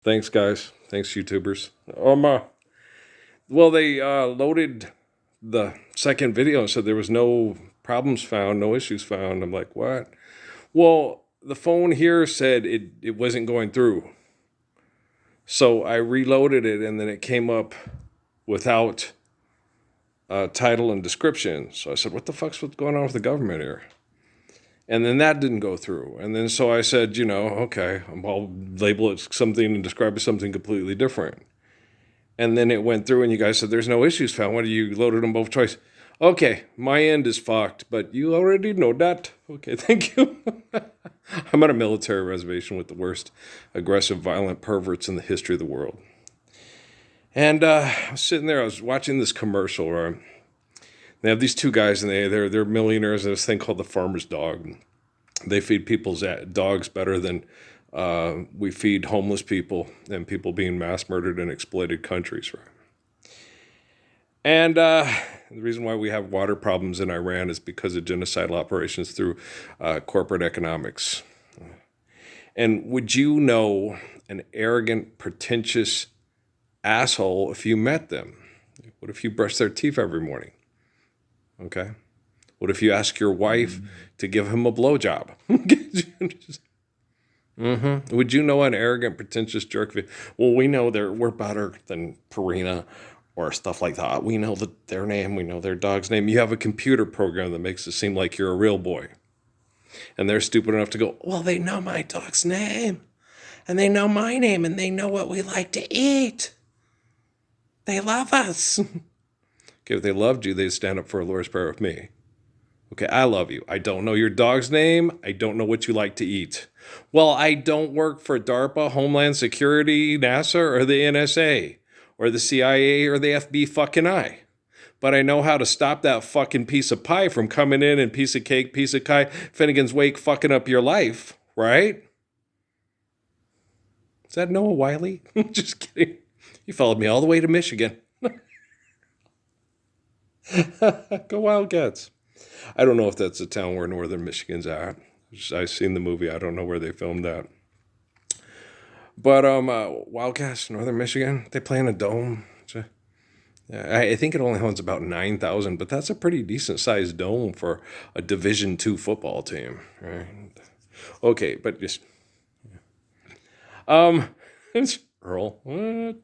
Thanks, guys. Thanks, YouTubers. Well, they loaded the second video and said there was no problems found, no issues found. I'm like, what? Well, the phone here said it wasn't going through. So I reloaded it, and then it came up without title and description. So I said, what the what's going on with the government here? And then that didn't go through. And then so I said, okay, I'll label it something and describe it something completely different. And then it went through, and you guys said there's no issues found. What, you loaded them both twice? Okay, my end is fucked, but you already know that. Okay, thank you. I'm on a military reservation with the worst aggressive, violent perverts in the history of the world. And I was sitting there, I was watching this commercial where they have these two guys, and they're millionaires in this thing called the farmer's dog. They feed people's dogs better than we feed homeless people and people being mass murdered in exploited countries, right? And the reason why we have water problems in Iran is because of genocidal operations through corporate economics. And would you know an arrogant, pretentious asshole if you met them? What if you brush their teeth every morning? Okay. What if you ask your wife to give him a blowjob? Would you know an arrogant, pretentious jerk? Well, we know we're better than Purina or stuff like that. We know their name. We know their dog's name. You have a computer program that makes it seem like you're a real boy. And they're stupid enough to go, well, they know my dog's name. And they know my name. And they know what we like to eat. They love us. Okay, if they loved you, they'd stand up for a Lord's Prayer with me. Okay, I love you. I don't know your dog's name. I don't know what you like to eat. Well, I don't work for DARPA, Homeland Security, NASA, or the NSA, or the CIA, or the FBI fucking I. But I know how to stop that fucking piece of pie from coming in and piece of cake, piece of pie, Finnegan's Wake fucking up your life, right? Is that Noah Wiley? Just kidding. He followed me all the way to Michigan. Go Wildcats. I don't know if that's the town where northern Michigan's at. I've seen the movie. I don't know where they filmed that. But Wildcats, northern Michigan, they play in a dome. I think it only holds about 9,000, but that's a pretty decent sized dome for a Division II football team, right? Okay, but just it's Earl. What?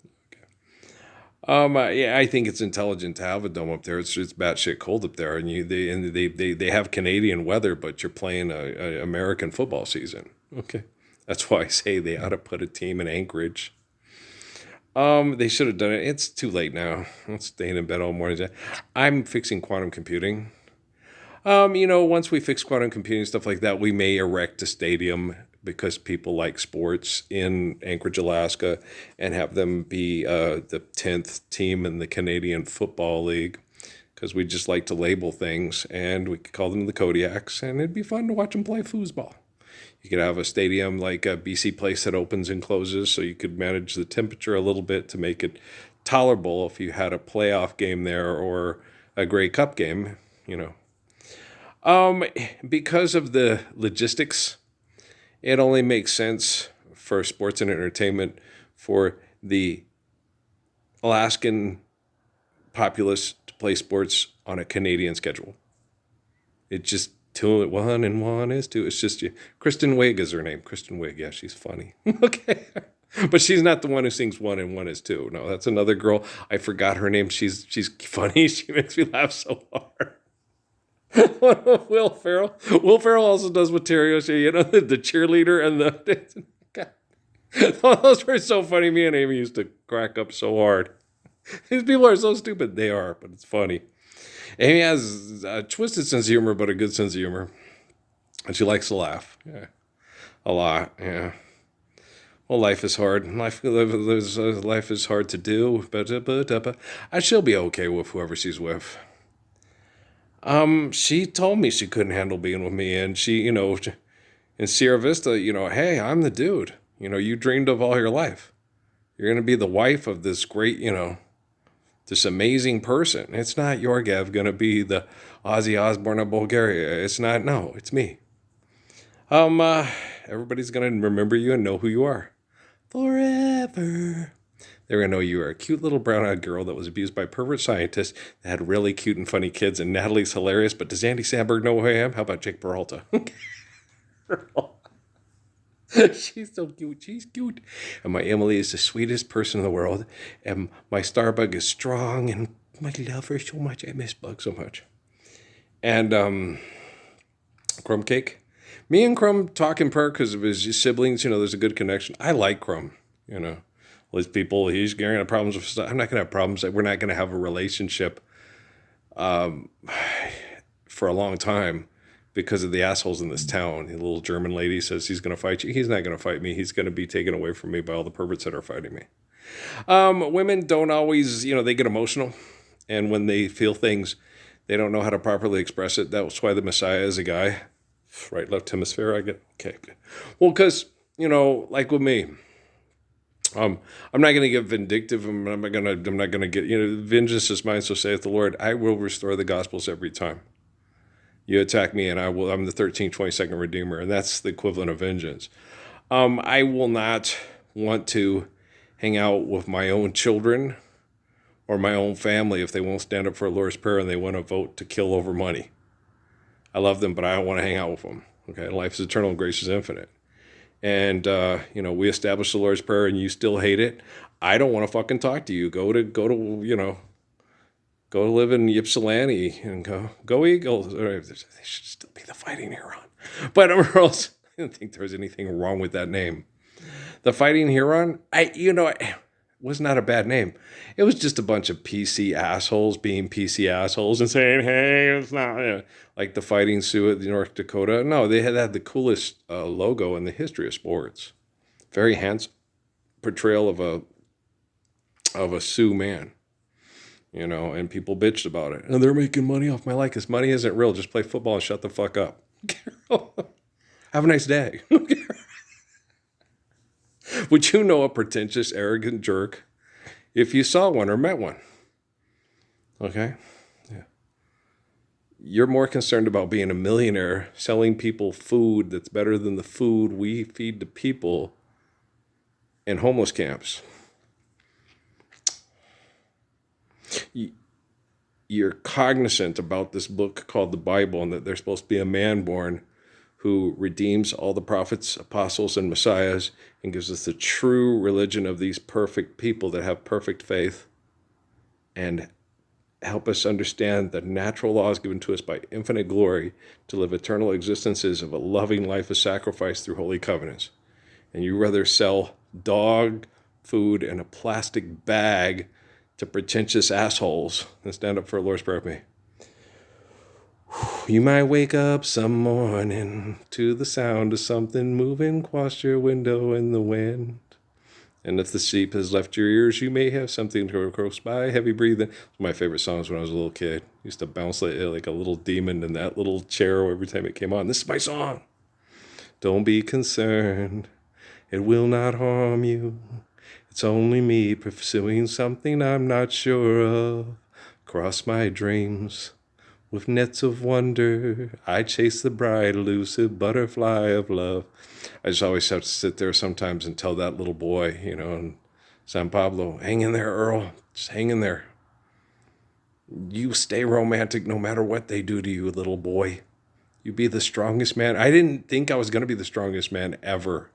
Yeah, I think it's intelligent to have a dome up there. It's batshit cold up there, and they have Canadian weather, but you're playing a American football season. Okay, that's why I say they ought to put a team in Anchorage. They should have done it. It's too late now. I'm staying in bed all morning. I'm fixing quantum computing. Once we fix quantum computing stuff like that, we may erect a stadium because people like sports in Anchorage, Alaska, and have them be the 10th team in the Canadian Football League, because we just like to label things, and we could call them the Kodiaks, and it'd be fun to watch them play foosball. You could have a stadium like a BC Place that opens and closes, so you could manage the temperature a little bit to make it tolerable if you had a playoff game there or a Grey Cup game, Because of the logistics, it only makes sense for sports and entertainment for the Alaskan populace to play sports on a Canadian schedule. It's just two, one and one is two. It's just Kristen Wiig is her name. Kristen Wiig, yeah, she's funny. Okay. But she's not the one who sings one and one is two. No, that's another girl. I forgot her name. She's funny. She makes me laugh so hard. Will Ferrell. Will Ferrell also does with Terry O'Shea, the cheerleader and the. God. Those were so funny. Me and Amy used to crack up so hard. These people are so stupid. They are, but it's funny. Amy has a twisted sense of humor, but a good sense of humor. And she likes to laugh. Yeah. A lot. Yeah. Well, life is hard. Life is hard to do. But she'll be okay with whoever she's with. She told me she couldn't handle being with me, and she, in Sierra Vista, hey, I'm the dude. You dreamed of all your life. You're going to be the wife of this great, this amazing person. It's not Yorgev going to be the Ozzy Osbourne of Bulgaria. It's not. No, it's me. Everybody's going to remember you and know who you are. forever. They're going to know you are a cute little brown-eyed girl that was abused by pervert scientists that had really cute and funny kids, and Natalie's hilarious, but does Andy Samberg know who I am? How about Jake Peralta? She's so cute. She's cute. And my Emily is the sweetest person in the world. And my Starbug is strong, and I love her so much. I miss Bug so much. And Crumb Cake. Me and Crumb talk in part because of his siblings. There's a good connection. I like Crumb. All these people, he's going to have problems with stuff. I'm not going to have problems. We're not going to have a relationship for a long time because of the assholes in this town. The little German lady says he's going to fight you. He's not going to fight me. He's going to be taken away from me by all the perverts that are fighting me. Women don't always, they get emotional. And when they feel things, they don't know how to properly express it. That's why the Messiah is a guy. Right, left hemisphere, I get. Okay. Well, because, like with me, I'm not going to get vindictive. I'm not going to get, vengeance is mine, so saith the Lord. I will restore the gospels every time. You attack me, and I'm the 22nd Redeemer, and that's the equivalent of vengeance. I will not want to hang out with my own children or my own family if they won't stand up for a Lord's Prayer and they want to vote to kill over money. I love them, but I don't want to hang out with them. Okay, life is eternal and grace is infinite. And, we established the Lord's Prayer and you still hate it. I don't want to fucking talk to you. Go to live in Ypsilanti and go Eagles. They should still be the Fighting Huron. But I didn't think there was anything wrong with that name. The Fighting Huron, it was not a bad name. It was just a bunch of PC assholes being PC assholes and saying, hey, it's not like the Fighting Sioux at North Dakota. No, they had the coolest logo in the history of sports. Very handsome portrayal of a Sioux man. And people bitched about it. And they're making money off my life because money isn't real. Just play football and shut the fuck up. Have a nice day. Would you know a pretentious, arrogant jerk if you saw one or met one? Okay? Yeah. You're more concerned about being a millionaire, selling people food that's better than the food we feed to people in homeless camps. You're cognizant about this book called the Bible and that there's supposed to be a man born who redeems all the prophets, apostles, and messiahs and gives us the true religion of these perfect people that have perfect faith and help us understand the natural laws given to us by infinite glory to live eternal existences of a loving life of sacrifice through holy covenants. And you rather sell dog food in a plastic bag to pretentious assholes than stand up for a Lord's Prayer with me. You might wake up some morning to the sound of something moving across your window in the wind. And if the sleep has left your ears, you may have something to go close by. Heavy breathing. It's one of my favorite songs when I was a little kid. I used to bounce like a little demon in that little chair every time it came on. This is my song. Don't be concerned. It will not harm you. It's only me pursuing something I'm not sure of. Cross my dreams with nets of wonder. I chase the bright, elusive butterfly of love. I just always have to sit there sometimes and tell that little boy, in San Pablo, hang in there, Earl. Just hang in there. You stay romantic no matter what they do to you, little boy. You be the strongest man. I didn't think I was going to be the strongest man ever.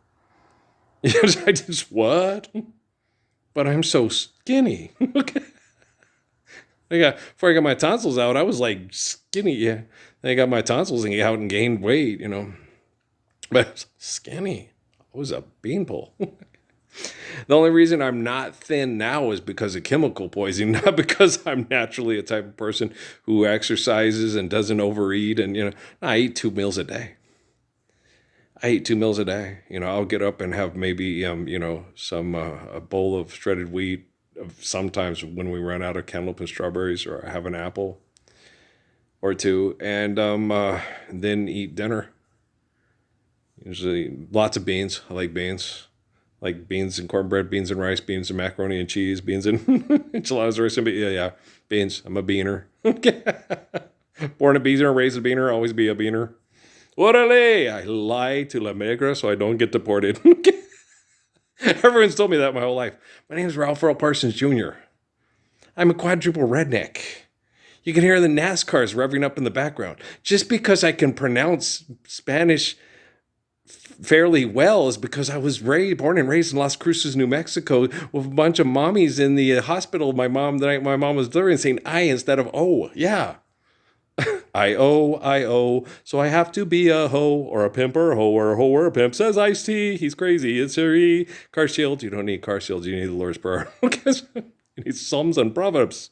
I just, what? But I'm so skinny. Okay. Before I got my tonsils out, I was like skinny. Yeah. Then I got my tonsils out and gained weight, But skinny. I was a beanpole. The only reason I'm not thin now is because of chemical poisoning, not because I'm naturally a type of person who exercises and doesn't overeat. And, I eat 2 meals a day. I'll get up and have maybe, some a bowl of shredded wheat. Sometimes when we run out of cantaloupe and strawberries, or I have an apple or two, and then eat dinner. Usually lots of beans. I like beans. Like beans and cornbread, beans and rice, beans and macaroni and cheese, beans and enchiladas, rice and beans. Yeah, beans. I'm a beaner. Born a beaner, raised a beaner, always be a beaner. Orale! I lie to La Negra so I don't get deported. Everyone's told me that my whole life. My name is Ralph Earl Parsons Jr. I'm a quadruple redneck. You can hear the NASCARs revving up in the background. Just because I can pronounce Spanish fairly well is because I was born and raised in Las Cruces, New Mexico, with a bunch of mommies in the hospital. The night my mom was delivering, saying I instead of O. Yeah. I-O. So I have to be a hoe or a pimp or a hoe or a hoe or a pimp. Says Ice-T. He's crazy. It's a car shield. You don't need car shields. You need the Lord's Prayer. You need Psalms and Proverbs.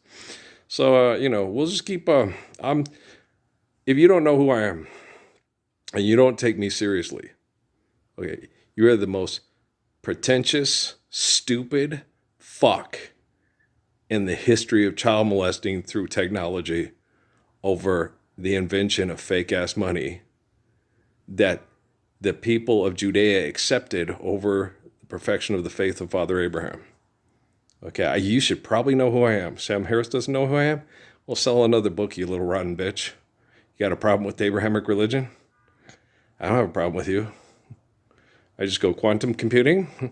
So, we'll just keep, if you don't know who I am and you don't take me seriously, okay, you are the most pretentious, stupid fuck in the history of child molesting through technology over the invention of fake-ass money that the people of Judea accepted over the perfection of the faith of Father Abraham. Okay, you should probably know who I am. Sam Harris doesn't know who I am? Well, sell another book, you little rotten bitch. You got a problem with the Abrahamic religion? I don't have a problem with you. I just go quantum computing.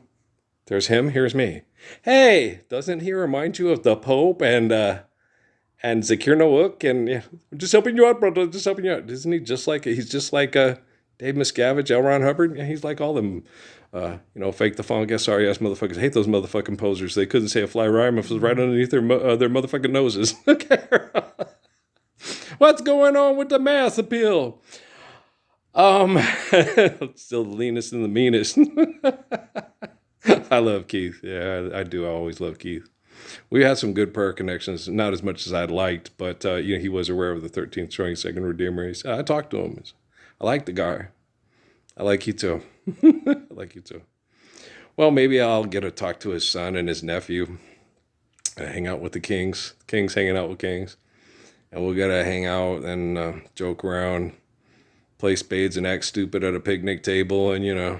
There's him, here's me. Hey, doesn't he remind you of the Pope and Zakir Nook? And yeah, I'm just helping you out, brother. Just helping you out. Isn't he just like, he's just like Dave Miscavige, L. Ron Hubbard? Yeah, he's like all them, fake the phone, guess sorry ass motherfuckers. I hate those motherfucking posers. They couldn't say a fly rhyme if it was right underneath their motherfucking noses. Okay. What's going on with the mass appeal? Still the leanest and the meanest. I love Keith. Yeah, I do. I always love Keith. We had some good prayer connections, not as much as I'd liked, but he was aware of the 13th showing second Redeemer. I talked to him. I like the guy. I like you too. I like you too. Well, maybe I'll get to talk to his son and his nephew. Hang out with the Kings. Kings hanging out with Kings. And we'll get to hang out and joke around, play spades and act stupid at a picnic table, and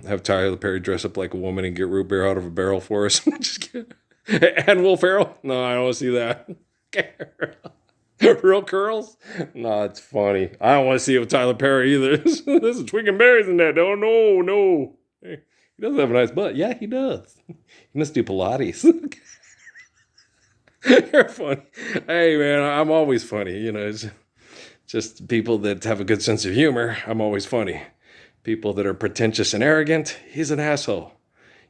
have Tyler Perry dress up like a woman and get root beer out of a barrel for us. Just kidding. And Will Ferrell? No, I don't want to see that. Real curls? No, it's funny. I don't want to see it with Tyler Perry either. This is twinking berries in that. Oh, no. Hey, he does have a nice butt. Yeah, he does. He must do Pilates. You're funny. Hey, man, I'm always funny. It's just people that have a good sense of humor. I'm always funny. People that are pretentious and arrogant, he's an asshole.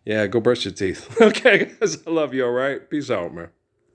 Yeah, go brush your teeth. Okay, guys, I love you, all right? Peace out, man.